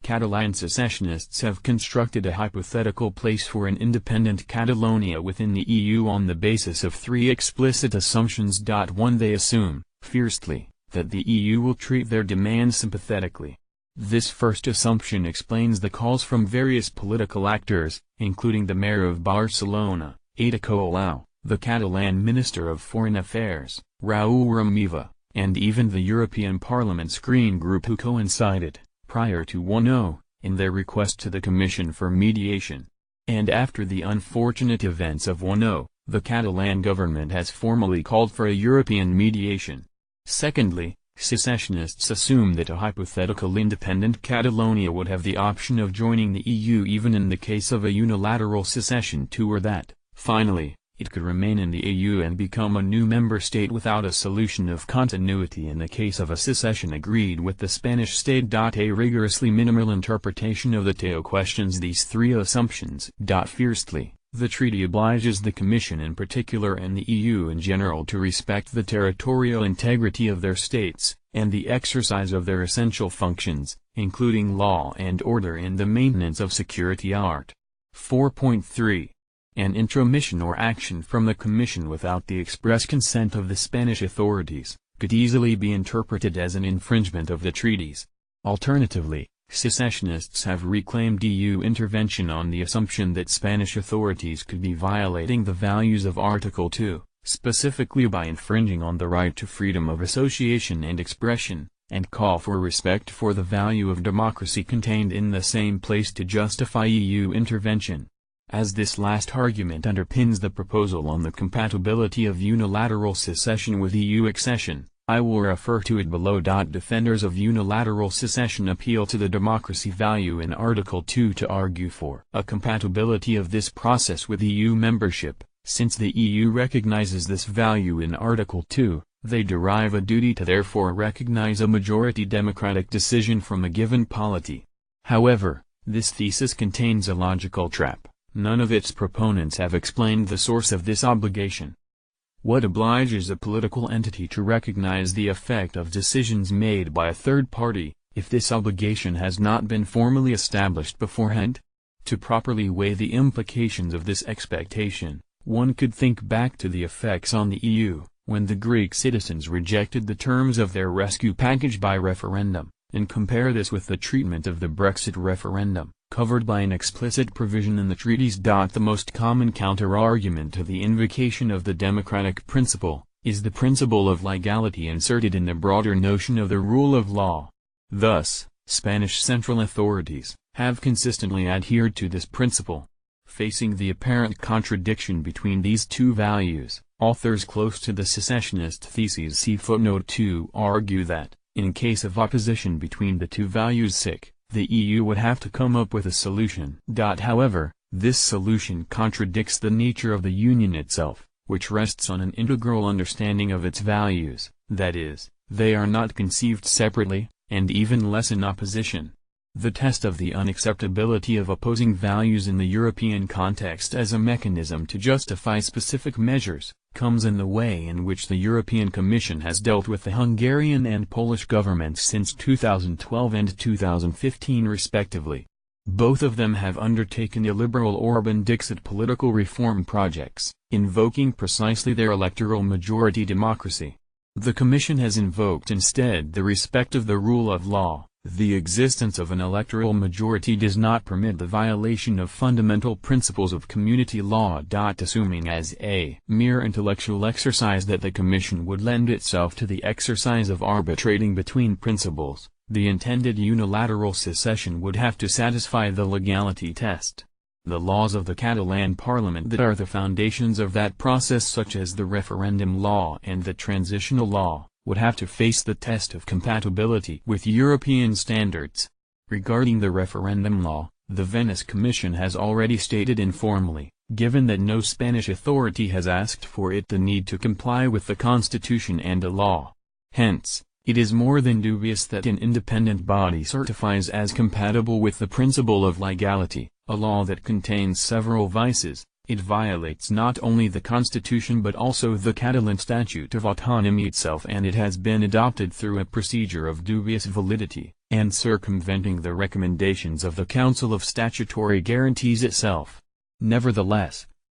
Catalan secessionists have constructed a hypothetical place for an independent Catalonia within the EU on the basis of three explicit assumptions. 1. They assume, fiercely, that the EU will treat their demands sympathetically. This first assumption explains the calls from various political actors, including the mayor of Barcelona, Ada Colau, the Catalan Minister of Foreign Affairs, Raül Romeva, and even the European Parliament's Green Group, who coincided, prior to 1-0, in their request to the Commission for mediation. And after the unfortunate events of 1-0, the Catalan government has formally called for a European mediation. Secondly, secessionists assume that a hypothetical independent Catalonia would have the option of joining the EU even in the case of a unilateral secession, or that, finally, it could remain in the EU and become a new member state without a solution of continuity in the case of a secession agreed with the Spanish state. A rigorously minimal interpretation of the TEO questions these three assumptions. Fiercely, the treaty obliges the Commission in particular and the EU in general to respect the territorial integrity of their states, and the exercise of their essential functions, including law and order and the maintenance of security. Art. 4.3. An intromission or action from the Commission without the express consent of the Spanish authorities could easily be interpreted as an infringement of the treaties. Alternatively, secessionists have reclaimed EU intervention on the assumption that Spanish authorities could be violating the values of Article 2, specifically by infringing on the right to freedom of association and expression, and call for respect for the value of democracy contained in the same place to justify EU intervention. As this last argument underpins the proposal on the compatibility of unilateral secession with EU accession, I will refer to it below. Defenders of unilateral secession appeal to the democracy value in Article 2 to argue for a compatibility of this process with EU membership. Since the EU recognizes this value in Article 2, they derive a duty to therefore recognize a majority democratic decision from a given polity. However, this thesis contains a logical trap. None of its proponents have explained the source of this obligation. What obliges a political entity to recognize the effect of decisions made by a third party, if this obligation has not been formally established beforehand? To properly weigh the implications of this expectation, one could think back to the effects on the EU, when the Greek citizens rejected the terms of their rescue package by referendum, and compare this with the treatment of the Brexit referendum, covered by an explicit provision in the treaties. The most common counter-argument to the invocation of the democratic principle, is the principle of legality inserted in the broader notion of the rule of law. Thus, Spanish central authorities have consistently adhered to this principle. Facing the apparent contradiction between these two values, authors close to the secessionist theses see footnote 2 argue that, in case of opposition between the two values the EU would have to come up with a solution. However, this solution contradicts the nature of the Union itself, which rests on an integral understanding of its values, that is, they are not conceived separately, and even less in opposition. The test of the unacceptability of opposing values in the European context as a mechanism to justify specific measures, comes in the way in which the European Commission has dealt with the Hungarian and Polish governments since 2012 and 2015 respectively. Both of them have undertaken illiberal Orban-Dixit political reform projects, invoking precisely their electoral majority democracy. The Commission has invoked instead the respect of the rule of law. The existence of an electoral majority does not permit the violation of fundamental principles of community law. Assuming as a mere intellectual exercise that the Commission would lend itself to the exercise of arbitrating between principles, the intended unilateral secession would have to satisfy the legality test. The laws of the Catalan Parliament that are the foundations of that process, such as the referendum law and the transitional law, would have to face the test of compatibility with European standards. Regarding the referendum law, the Venice Commission has already stated informally, given that no Spanish authority has asked for it, the need to comply with the Constitution and a law. Hence, it is more than dubious that an independent body certifies as compatible with the principle of legality, a law that contains several vices, It violates not only the Constitution but also the Catalan Statute of Autonomy itself, and it has been adopted through a procedure of dubious validity, and circumventing the recommendations of the Council of Statutory Guarantees itself. Nevertheless,